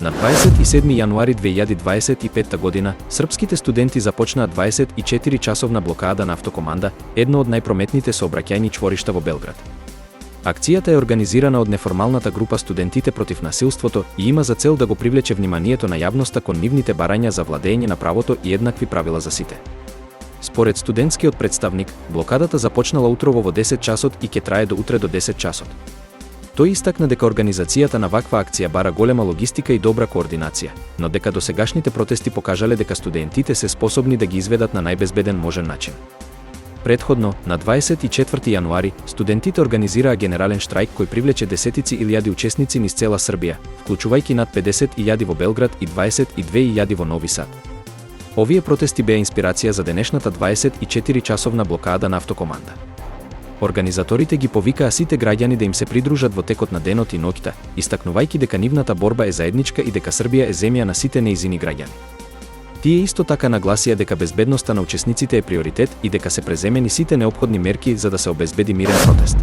На 27 јануари 2025 година, српските студенти започнаа 24-часовна блокада на автокоманда, едно од најпрометните сообраќајни чворишта во Белград. Акцијата е организирана од неформалната група Студентите против насилството и има за цел да го привлече вниманието на јавноста кон нивните барања за владење на правото и еднакви правила за сите. Според студентскиот представник, блокадата започнала утрово во 10 часот и ќе трае до утре до 10 часот. Тој истакна дека организацијата на ваква акција бара голема логистика и добра координација, но дека досегашните протести покажале дека студентите се способни да ги изведат на најбезбеден можен начин. Предходно, на 24 јануари, студентите организираа генерален штрајк кој привлече десетици илјади учесници низ цела Србија, вклучувајќи над 50.000 во Белград и 22.000 во Нови Сад. Овие протести беа инспирација за денешната 24-часовна блокада на автокоманда. Организаторите ги повикаа сите граѓани да им се придружат во текот на денот и ноќта, истакнувајќи дека нивната борба е заедничка и дека Србија е земја на сите нејзини граѓани. Тие исто така нагласија дека безбедноста на учесниците е приоритет и дека се преземени сите неопходни мерки за да се обезбеди мирен протест.